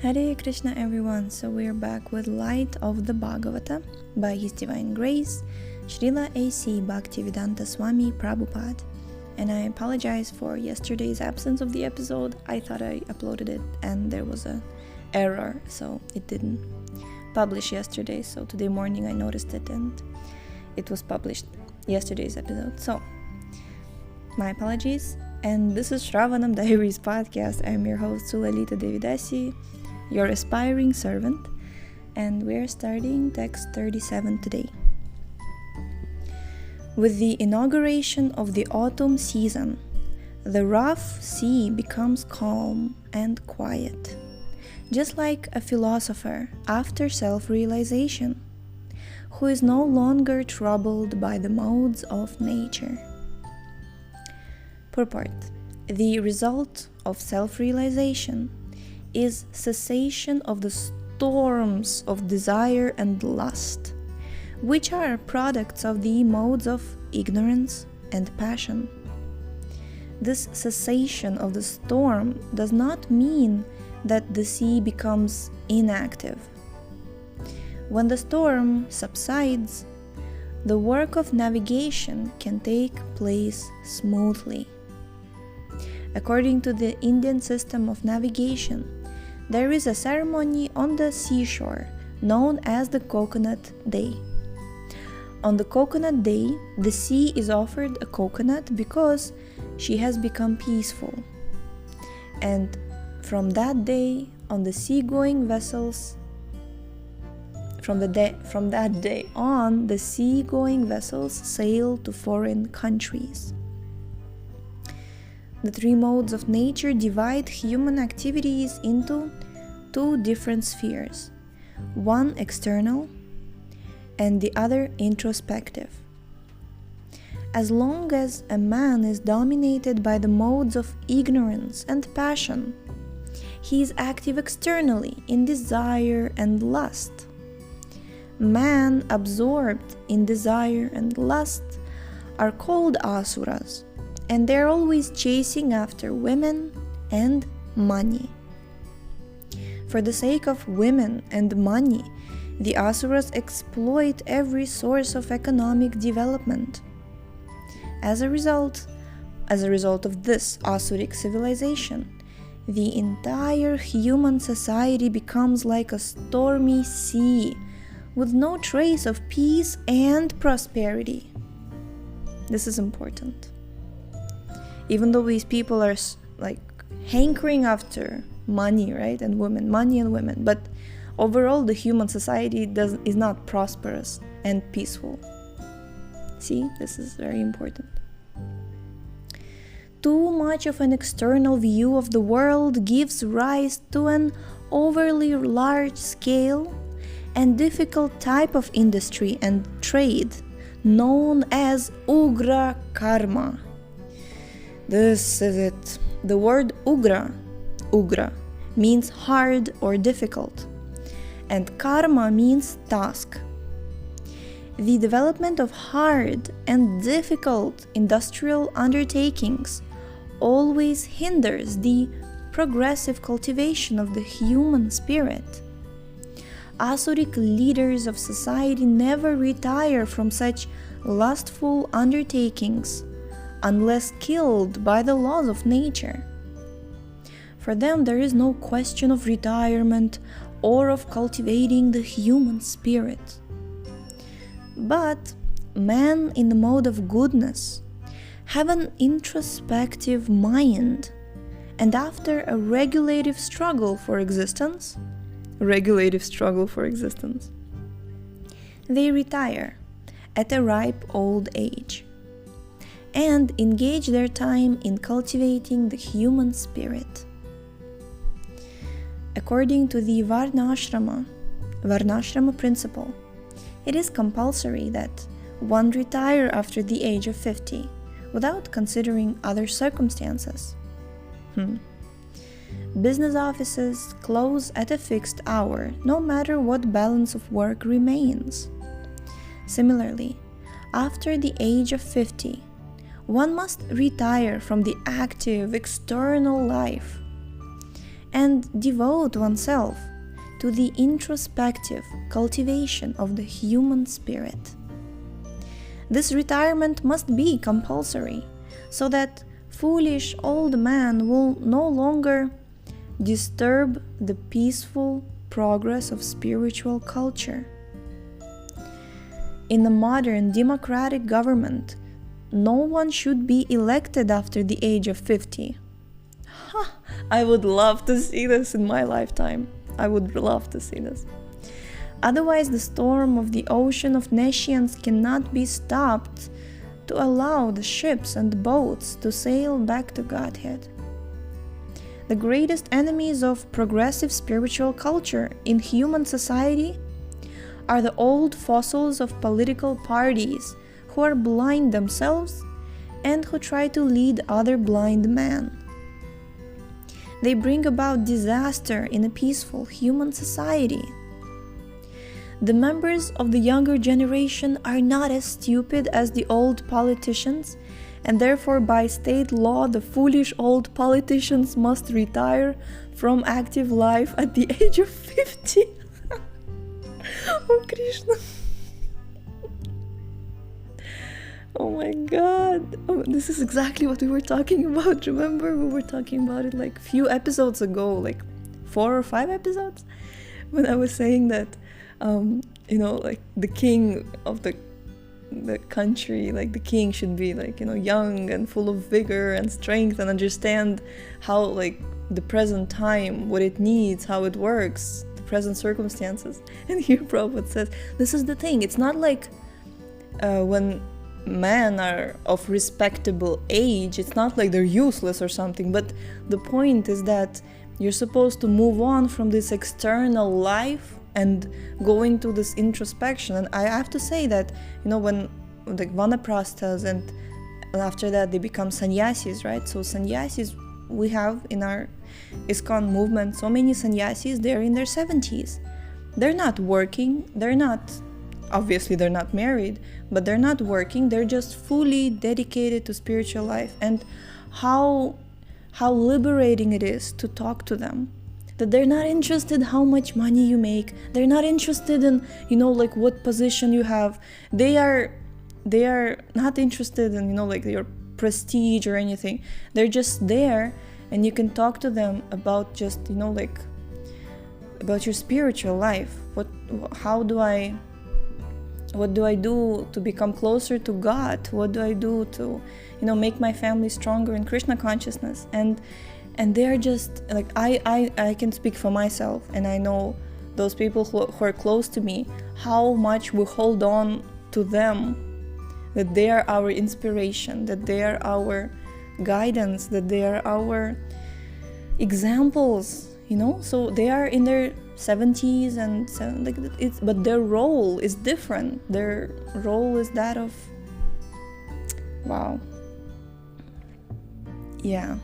Hare Krishna everyone, so we're back with Light of the Bhagavata by His Divine Grace, Srila A.C. Bhaktivedanta Swami Prabhupada. And I apologize for yesterday's absence of the episode. I thought I uploaded it and there was an error, so it didn't publish yesterday. So today morning I noticed it and it was published, yesterday's episode. So, my apologies. And this is Shravanam Diaries podcast. I'm your host Sulalita Devidasi, your aspiring servant, and we're starting text 37 today. With the inauguration of the autumn season, the rough sea becomes calm and quiet, just like a philosopher after self-realization, who is no longer troubled by the modes of nature. Purport: the result of self-realization is cessation of the storms of desire and lust, which are products of the modes of ignorance and passion. This cessation of the storm does not mean that the sea becomes inactive. When the storm subsides, the work of navigation can take place smoothly. According to the Indian system of navigation, there is a ceremony on the seashore known as the Coconut Day. On the Coconut Day, the sea is offered a coconut because she has become peaceful. And from that day on, the seagoing vessels sail to foreign countries. The three modes of nature divide human activities into two different spheres, one external and the other introspective. As long as a man is dominated by the modes of ignorance and passion, he is active externally in desire and lust. Man absorbed in desire and lust are called asuras, and they're always chasing after women and money. For the sake of women and money, the asuras exploit every source of economic development. As a result of this asuric civilization, the entire human society becomes like a stormy sea with no trace of peace and prosperity. This is important. Even though these people are hankering after money, right, and women, but overall the human society is not prosperous and peaceful. See, this is very important. Too much of an external view of the world gives rise to an overly large scale and difficult type of industry and trade known as ugra karma. This is it. The word ugra means hard or difficult, and karma means task. The development of hard and difficult industrial undertakings always hinders the progressive cultivation of the human spirit. Asuric leaders of society never retire from such lustful undertakings unless killed by the laws of nature. For them, there is no question of retirement or of cultivating the human spirit. But men in the mode of goodness have an introspective mind, and after a regulative struggle for existence, they retire at a ripe old age and engage their time in cultivating the human spirit. According to the Varnashrama principle, it is compulsory that one retire after the age of 50 without considering other circumstances. Business offices close at a fixed hour, no matter what balance of work remains. Similarly, after the age of 50, one must retire from the active external life and devote oneself to the introspective cultivation of the human spirit. This retirement must be compulsory, so that foolish old man will no longer disturb the peaceful progress of spiritual culture. In a modern democratic government, no one should be elected after the age of 50. I would love to see this in my lifetime. I would love to see this. Otherwise, the storm of the ocean of nescience cannot be stopped to allow the ships and boats to sail back to Godhead. The greatest enemies of progressive spiritual culture in human society are the old fossils of political parties who are blind themselves and who try to lead other blind men. They bring about disaster in a peaceful human society. The members of the younger generation are not as stupid as the old politicians, and therefore by state law the foolish old politicians must retire from active life at the age of 50. Oh Krishna. Oh my god. Oh, this is exactly what we were talking about. Remember, we were talking about it like few episodes ago, like 4 or 5 episodes, when I was saying that like the king of the country, like the king should be like, young and full of vigor and strength and understand how like the present time, what it needs, how it works, the present circumstances. And here Prabhupada says, this is the thing, it's not like when men are of respectable age, it's not like they're useless or something, but the point is that you're supposed to move on from this external life and go into this introspection. And I have to say that, when like vanaprasthas and after that they become sannyasis, right? So sannyasis, we have in our ISKCON movement so many sannyasis, they're in their 70s. They're not working, obviously they're not married, but they're not working, they're just fully dedicated to spiritual life. And how liberating it is to talk to them, that they're not interested how much money you make, they're not interested in like what position you have, they are not interested in like your prestige or anything. They're just there, and you can talk to them about just like about your spiritual life. What do I do to become closer to God? What do I do to, make my family stronger in Krishna consciousness? And they're just like, I can speak for myself, and I know those people who are close to me, how much we hold on to them, that they are our inspiration, that they are our guidance, that they are our examples, So they are in their 70s but their role is different. Their role is that of, wow, yeah,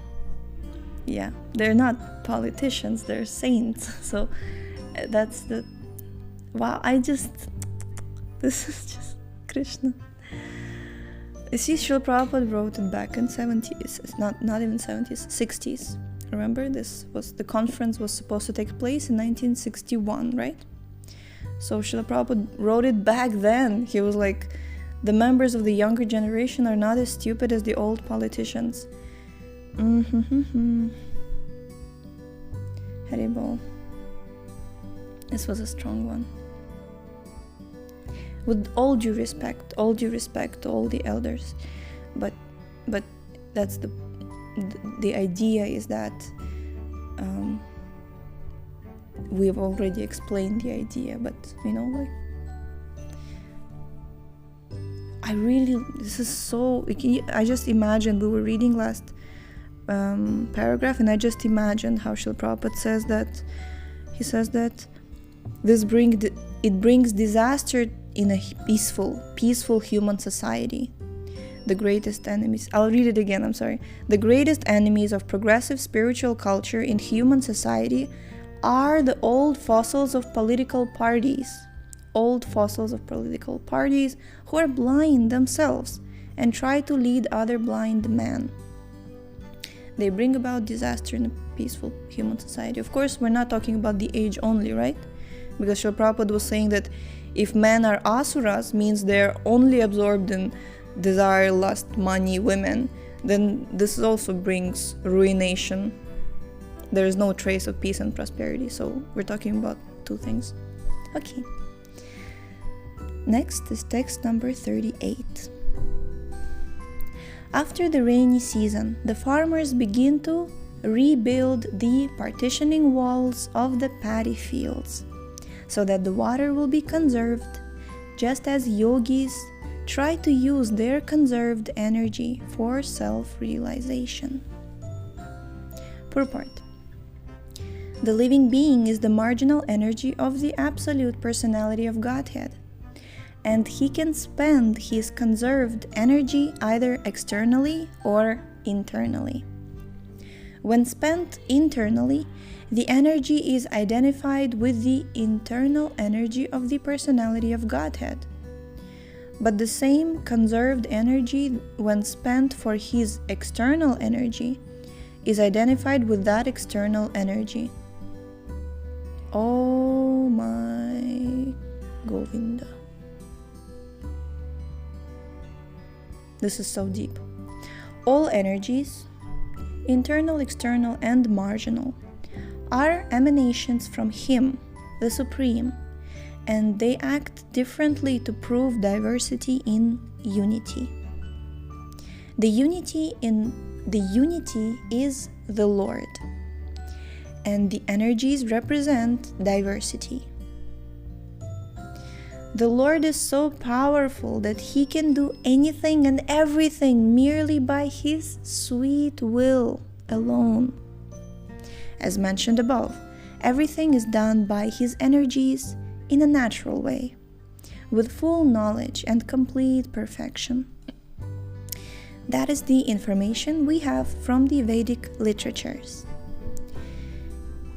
they're not politicians, they're saints. So that's the, wow, this is just Krishna. You see, Srila Prabhupada wrote it back in 70s, not even 70s, 60s. Remember, the conference was supposed to take place in 1961, right? So Srila Prabhupada wrote it back then. He was like, the members of the younger generation are not as stupid as the old politicians. Haribol. This was a strong one. With all due respect to all the elders, but that's the idea is that we've already explained the idea, but I just imagined, we were reading last paragraph, and I just imagined how Srila Prabhupada says that, he says that it brings disaster in a peaceful human society. The greatest enemies, I'll read it again, I'm sorry. The greatest enemies of progressive spiritual culture in human society are the old fossils of political parties who are blind themselves and try to lead other blind men. They bring about disaster in a peaceful human society. Of course, we're not talking about the age only, right? Because Srila Prabhupada was saying that if men are asuras, means they're only absorbed in desire, lust, money, women, then this also brings ruination. There is no trace of peace and prosperity. So we're talking about two things. Okay. Next is text number 38. After the rainy season, the farmers begin to rebuild the partitioning walls of the paddy fields so that the water will be conserved, just as yogis try to use their conserved energy for self-realization. Purport. The living being is the marginal energy of the absolute personality of Godhead, and he can spend his conserved energy either externally or internally. When spent internally, the energy is identified with the internal energy of the personality of Godhead. But the same conserved energy, when spent for his external energy, is identified with that external energy. Oh my Govinda. This is so deep. All energies, internal, external, and marginal, are emanations from Him, the Supreme, and they act differently to prove diversity in unity. The unity is the Lord, and the energies represent diversity. The Lord is so powerful that He can do anything and everything merely by His sweet will alone. As mentioned above, everything is done by His energies in a natural way, with full knowledge and complete perfection. That is the information we have from the Vedic literatures.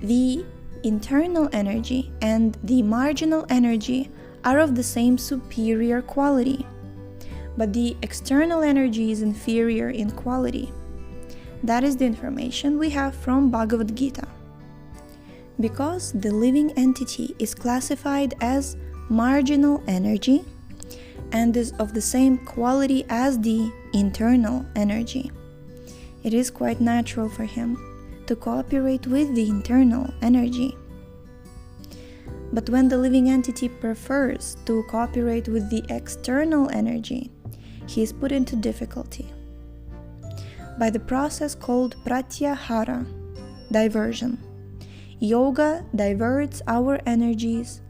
The internal energy and the marginal energy are of the same superior quality, but the external energy is inferior in quality. That is the information we have from Bhagavad Gita. Because the living entity is classified as marginal energy and is of the same quality as the internal energy, it is quite natural for him to cooperate with the internal energy. But when the living entity prefers to cooperate with the external energy, he is put into difficulty. By the process called pratyahara, diversion, yoga diverts our energies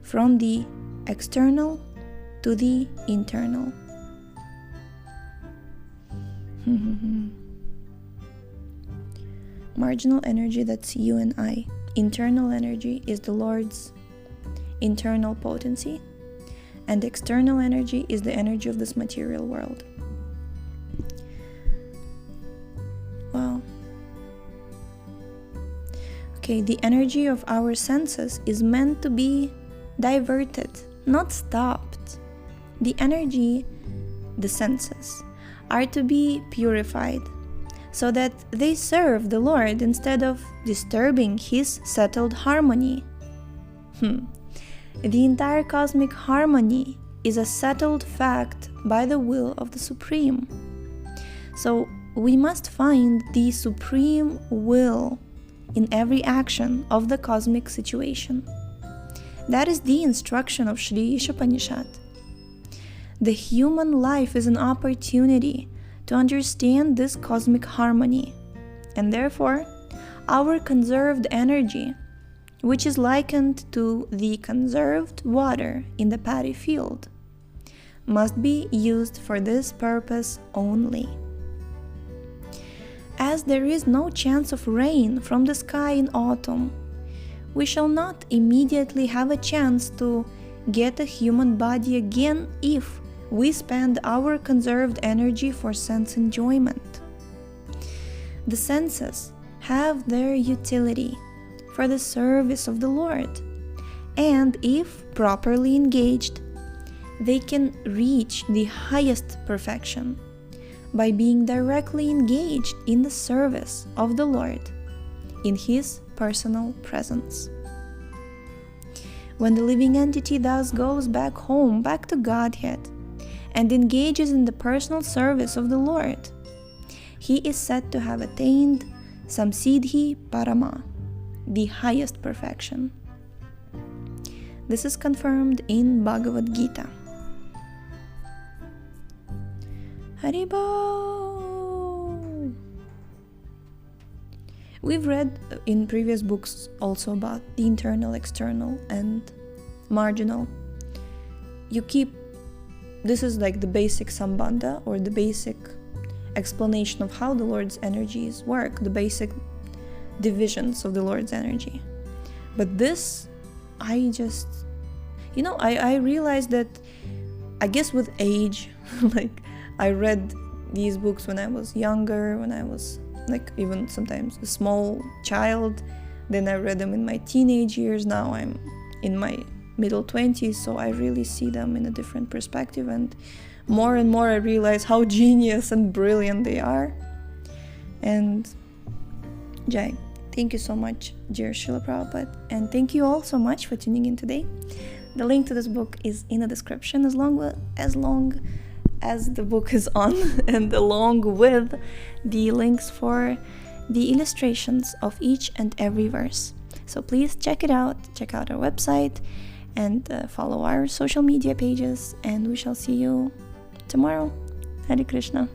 from the external to the internal. Marginal energy, that's you and I. Internal energy is the Lord's internal potency, and external energy is the energy of this material world. Wow. Okay, the energy of our senses is meant to be diverted, not stopped. The energy, the senses, are to be purified so that they serve the Lord instead of disturbing His settled harmony. The entire cosmic harmony is a settled fact by the will of the Supreme. So we must find the Supreme will in every action of the cosmic situation. That is the instruction of Shri Ishopanishad. The human life is an opportunity to understand this cosmic harmony, and therefore our conserved energy, which is likened to the conserved water in the paddy field, must be used for this purpose only. As there is no chance of rain from the sky in autumn, we shall not immediately have a chance to get a human body again if we spend our conserved energy for sense enjoyment. The senses have their utility for the service of the Lord, and if properly engaged, they can reach the highest perfection, by being directly engaged in the service of the Lord in His personal presence. When the living entity thus goes back home, back to Godhead, and engages in the personal service of the Lord, he is said to have attained Samsiddhi Parama, the highest perfection. This is confirmed in Bhagavad Gita. Haribol! We've read in previous books also about the internal, external, and marginal. This is like the basic sambandha, or the basic explanation of how the Lord's energies work, the basic divisions of the Lord's energy. But this, I realized that, I guess with age, like I read these books when I was younger, when I was like even sometimes a small child, then I read them in my teenage years, now I'm in my middle 20s, so I really see them in a different perspective, and more I realize how genius and brilliant they are. And Jai, thank you so much, dear Srila Prabhupada, and thank you all so much for tuning in today. The link to this book is in the description, as long as the book is on, and along with the links for the illustrations of each and every verse. So please check it out, check out our website, and follow our social media pages, and we shall see you tomorrow. Hare Krishna.